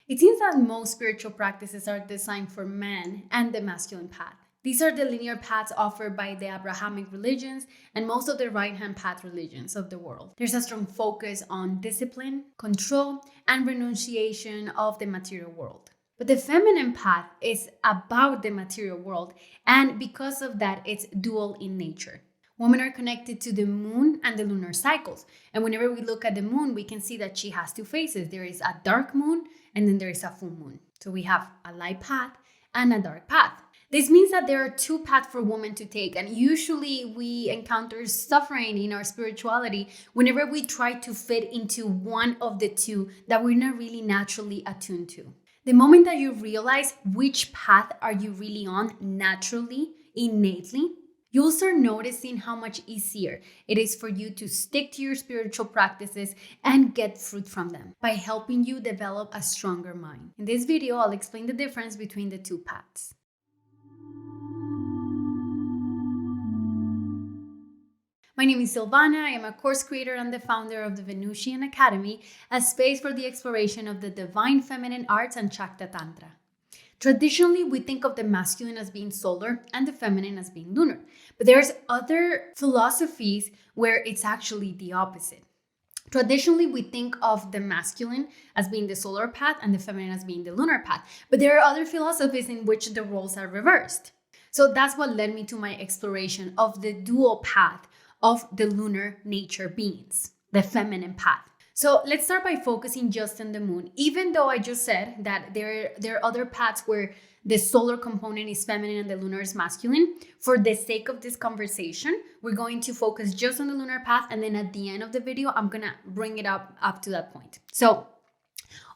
It seems that most spiritual practices are designed for men and the masculine path. These are the linear paths offered by the Abrahamic religions and most of the right hand path religions of the world. There's a strong focus on discipline, control, and renunciation of the material world. But the feminine path is about the material world, and because of that, it's dual in nature. Women are connected to the moon and the lunar cycles. And whenever we look at the moon, we can see that she has two phases. There is a dark moon and then there is a full moon. So we have a light path and a dark path. This means that there are two paths for women to take. And usually we encounter suffering in our spirituality whenever we try to fit into one of the two that we're not really naturally attuned to. The moment that you realize which path are you really on naturally, innately, you'll start noticing how much easier it is for you to stick to your spiritual practices and get fruit from them by helping you develop a stronger mind. In this video, I'll explain the difference between the two paths. My name is Silvana. I am a course creator and the founder of the Venusian Academy, a space for the exploration of the divine feminine arts and Shakta Tantra. Traditionally, we think of the masculine as being solar and the feminine as being lunar. But there's other philosophies where it's actually the opposite. Traditionally, we think of the masculine as being the solar path and the feminine as being the lunar path. But there are other philosophies in which the roles are reversed. So that's what led me to my exploration of the dual path of the lunar nature beings, the feminine path. So let's start by focusing just on the moon. Even though I just said that there are other paths where the solar component is feminine and the lunar is masculine, for the sake of this conversation, we're going to focus just on the lunar path. And then at the end of the video, I'm going to bring it up to that point. So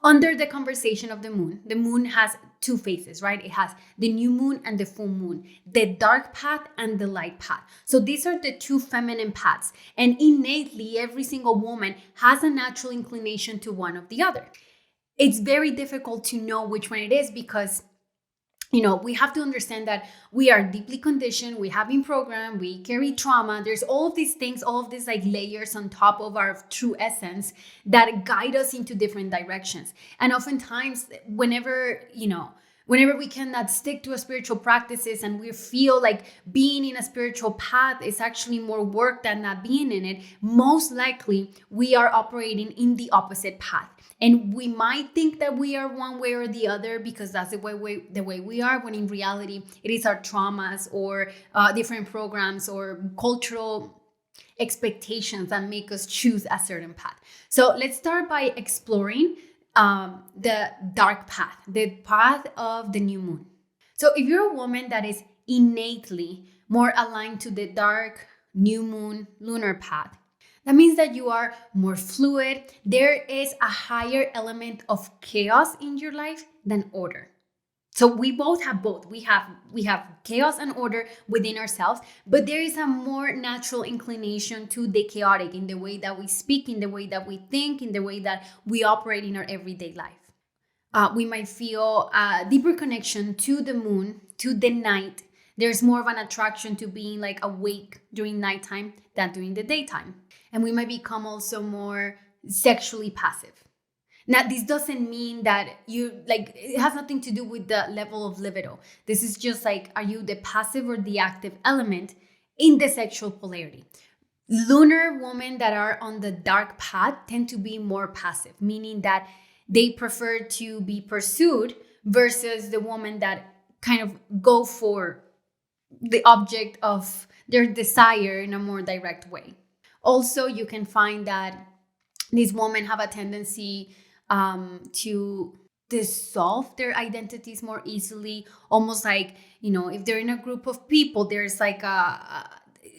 under the conversation of the moon has two phases, right? It has the new moon and the full moon, the dark path and the light path. So these are the two feminine paths. And innately, every single woman has a natural inclination to one of the other. It's very difficult to know which one it is because we have to understand that we are deeply conditioned, we have been programmed, we carry trauma. There's all of these things, all of these like layers on top of our true essence that guide us into different directions. And oftentimes, whenever we cannot stick to a spiritual practices and we feel like being in a spiritual path is actually more work than not being in it, most likely we are operating in the opposite path. And we might think that we are one way or the other because that's the way we are, when in reality, it is our traumas or different programs or cultural expectations that make us choose a certain path. So let's start by exploring the dark path, the path of the new moon. So if you're a woman that is innately more aligned to the dark new moon lunar path, that means that you are more fluid. There is a higher element of chaos in your life than order. So we both have both. We have chaos and order within ourselves, but there is a more natural inclination to the chaotic in the way that we speak, in the way that we think, in the way that we operate in our everyday life. We might feel a deeper connection to the moon, to the night. There's more of an attraction to being like awake during nighttime than during the daytime. And we might become also more sexually passive. Now, this doesn't mean that it has nothing to do with the level of libido. This is just like, are you the passive or the active element in the sexual polarity? Lunar women that are on the dark path tend to be more passive, meaning that they prefer to be pursued versus the woman that kind of go for the object of their desire in a more direct way. Also, you can find that these women have a tendency to dissolve their identities more easily. Almost like, if they're in a group of people, there's like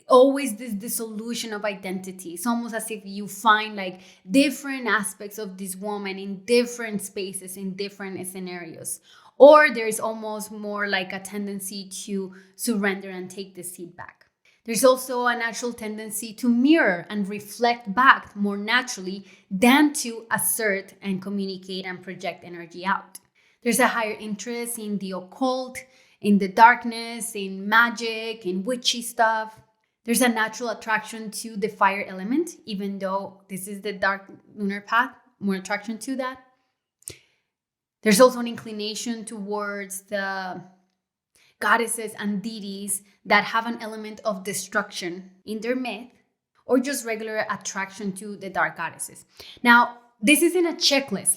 always this dissolution of identity. It's almost as if you find like different aspects of this woman in different spaces, in different scenarios. Or there's almost more like a tendency to surrender and take the seat back. There's also a natural tendency to mirror and reflect back more naturally than to assert and communicate and project energy out. There's a higher interest in the occult, in the darkness, in magic, in witchy stuff. There's a natural attraction to the fire element, even though this is the dark lunar path, more attraction to that. There's also an inclination towards the goddesses and deities that have an element of destruction in their myth, or just regular attraction to the dark goddesses. Now, this isn't a checklist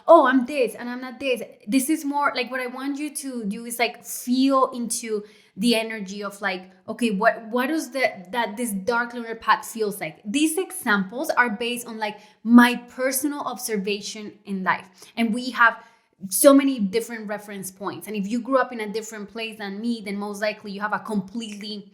oh, I'm this and I'm not this. This is more like, what I want you to do is like feel into the energy of like, okay, what does that this dark lunar path feels like? These examples are based on like my personal observation in life, and we have so many different reference points. And if you grew up in a different place than me, then most likely you have a completely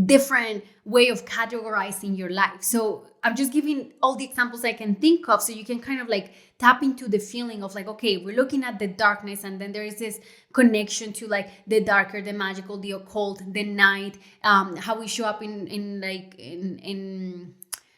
different way of categorizing your life. So I'm just giving all the examples I can think of so you can kind of like tap into the feeling of like, okay, we're looking at the darkness, and then there is this connection to like the darker, the magical, the occult, the night, how we show up in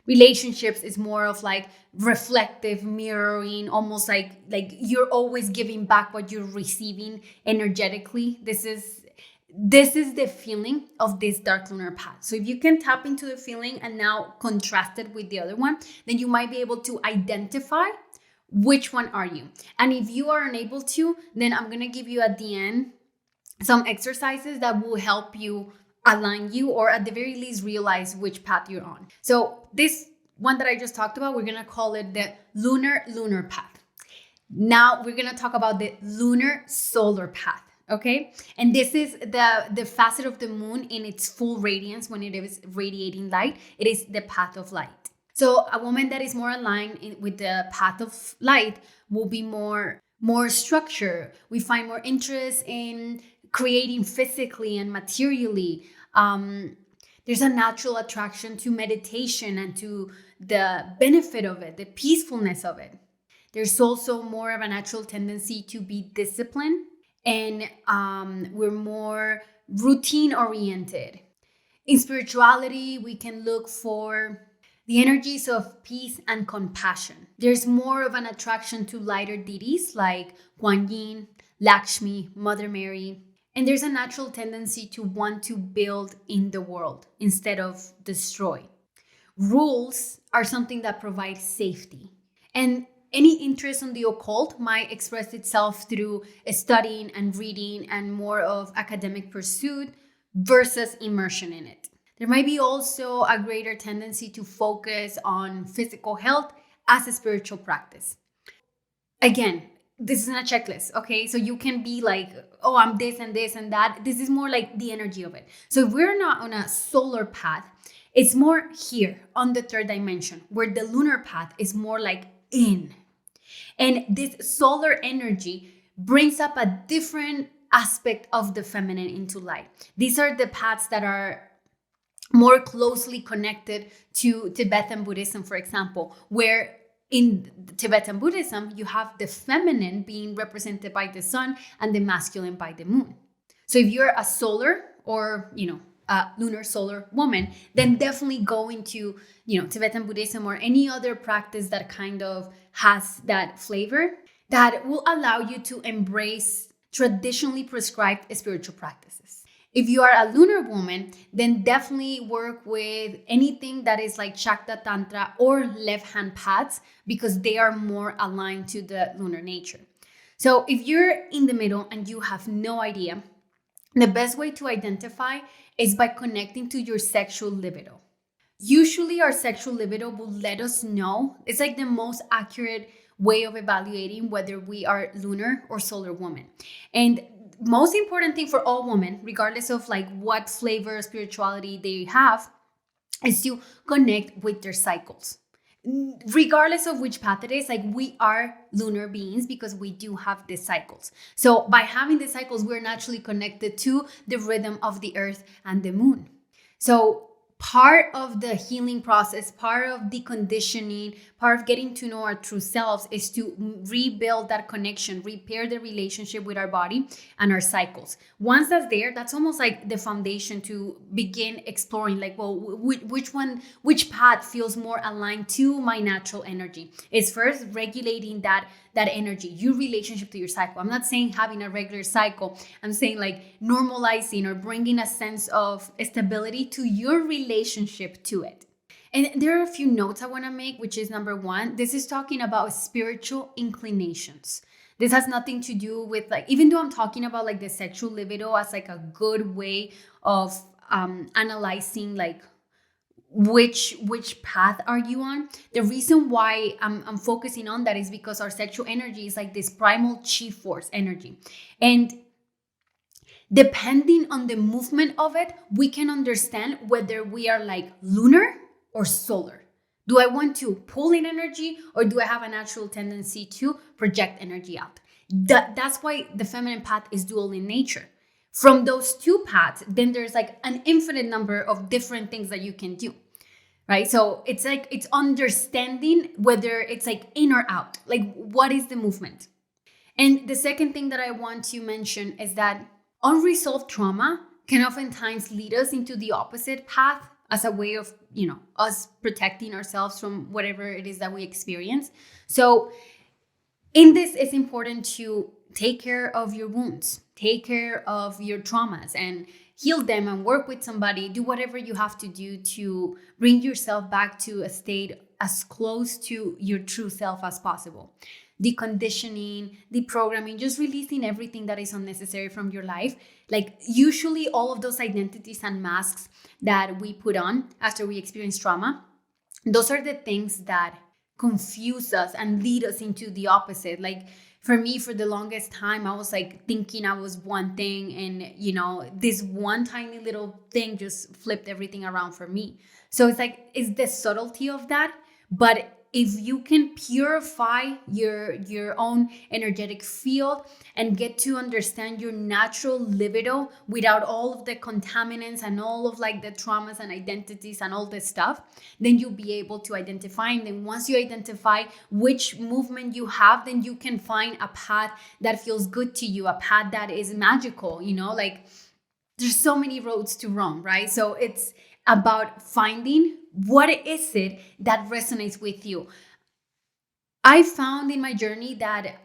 relationships is more of like reflective mirroring, almost like you're always giving back what you're receiving energetically. This is the feeling of this dark lunar path. So if you can tap into the feeling and now contrast it with the other one, then you might be able to identify which one are you. And if you are unable to, then I'm going to give you at the end some exercises that will help you align you, or at the very least realize which path you're on. So this one that I just talked about, we're going to call it the lunar path. Now we're going to talk about the lunar solar path. Okay, and this is the facet of the moon in its full radiance when it is radiating light. It is the path of light. So a woman that is more aligned with the path of light will be more structure. We find more interest in creating physically and materially. There's a natural attraction to meditation and to the benefit of it, the peacefulness of it. There's also more of a natural tendency to be disciplined, and we're more routine oriented. In spirituality, we can look for the energies of peace and compassion. There's more of an attraction to lighter deities like Kuan Yin, Lakshmi, Mother Mary. And there's a natural tendency to want to build in the world instead of destroy. Rules are something that provide safety. And any interest in the occult might express itself through studying and reading and more of academic pursuit versus immersion in it. There might be also a greater tendency to focus on physical health as a spiritual practice. Again, this isn't a checklist, okay? So you can be like, oh, I'm this and this and that. This is more like the energy of it. So if we're not on a solar path, it's more here on the third dimension, where the lunar path is more like in. And this solar energy brings up a different aspect of the feminine into light. These are the paths that are more closely connected to Tibetan Buddhism, for example, where in Tibetan Buddhism, you have the feminine being represented by the sun and the masculine by the moon. So if you're a solar or, a lunar solar woman, then definitely go into, Tibetan Buddhism or any other practice that kind of has that flavor that will allow you to embrace traditionally prescribed spiritual practices. If you are a lunar woman, then definitely work with anything that is like Shakta Tantra or left hand paths, because they are more aligned to the lunar nature. So if you're in the middle and you have no idea, the best way to identify is by connecting to your sexual libido. Usually our sexual libido will let us know. It's like the most accurate way of evaluating whether we are lunar or solar woman. And most important thing for all women, regardless of like what flavor of spirituality they have, is to connect with their cycles. Regardless of which path it is, like we are lunar beings because we do have these cycles. So by having the cycles, we're naturally connected to the rhythm of the earth and the moon. So part of the healing process, part of deconditioning, part of getting to know our true selves is to rebuild that connection, repair the relationship with our body and our cycles. Once that's there, that's almost like the foundation to begin exploring, like, well, which path feels more aligned to my natural energy. It's first regulating that energy, your relationship to your cycle. I'm not saying having a regular cycle. I'm saying like normalizing or bringing a sense of stability to your relationship to it. And there are a few notes I want to make, which is number one, this is talking about spiritual inclinations. This has nothing to do with like, even though I'm talking about like the sexual libido as like a good way of analyzing like which path are you on. The reason why I'm focusing on that is because our sexual energy is like this primal chi force energy, and depending on the movement of it, we can understand whether we are like lunar or solar. Do I want to pull in energy, or do I have a natural tendency to project energy out? That's why the feminine path is dual in nature. From those two paths, then there's like an infinite number of different things that you can do, right? So it's like, it's understanding whether it's like in or out, like what is the movement. And the second thing that I want to mention is that unresolved trauma can oftentimes lead us into the opposite path as a way of, us protecting ourselves from whatever it is that we experience. So in this, it's important to take care of your wounds, take care of your traumas, and heal them, and work with somebody. Do whatever you have to do to bring yourself back to a state as close to your true self as possible. Deconditioning, deprogramming, just releasing everything that is unnecessary from your life. Like, usually all of those identities and masks that we put on after we experience trauma, those are the things that confuse us and lead us into the opposite. Like, for me, for the longest time, I was like thinking I was one thing, and this one tiny little thing just flipped everything around for me. So it's like, it's the subtlety of that. But if you can purify your own energetic field and get to understand your natural libido without all of the contaminants and all of like the traumas and identities and all this stuff, then you'll be able to identify. And then once you identify which movement you have, then you can find a path that feels good to you, a path that is magical. Like, there's so many roads to Rome, right? So it's about finding what is it that resonates with you. I found in my journey that,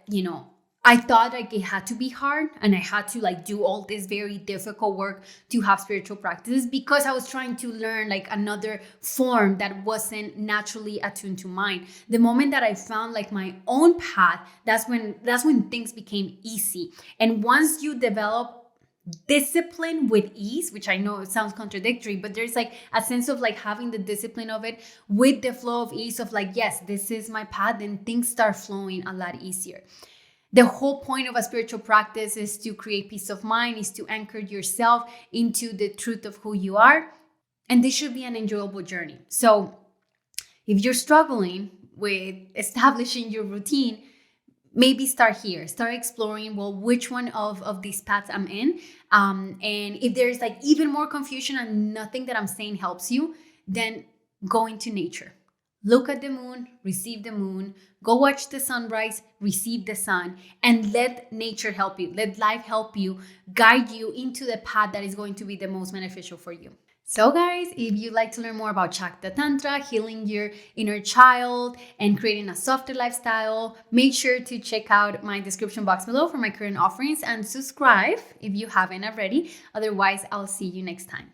I thought like it had to be hard, and I had to like do all this very difficult work to have spiritual practices, because I was trying to learn like another form that wasn't naturally attuned to mine. The moment that I found like my own path, that's when things became easy. And once you develop discipline with ease, which I know it sounds contradictory, but there's like a sense of like having the discipline of it with the flow of ease of like, yes, this is my path, then things start flowing a lot easier. The whole point of a spiritual practice is to create peace of mind, is to anchor yourself into the truth of who you are. And this should be an enjoyable journey. So if you're struggling with establishing your routine, maybe start here. Start exploring, well, which one of these paths I'm in. And if there's like even more confusion and nothing that I'm saying helps you, then go into nature. Look at the moon, receive the moon, go watch the sunrise, receive the sun, and let nature help you. Let life help you, guide you into the path that is going to be the most beneficial for you. So guys, if you'd like to learn more about Shakta Tantra, healing your inner child, and creating a softer lifestyle, make sure to check out my description box below for my current offerings, and subscribe if you haven't already. Otherwise, I'll see you next time.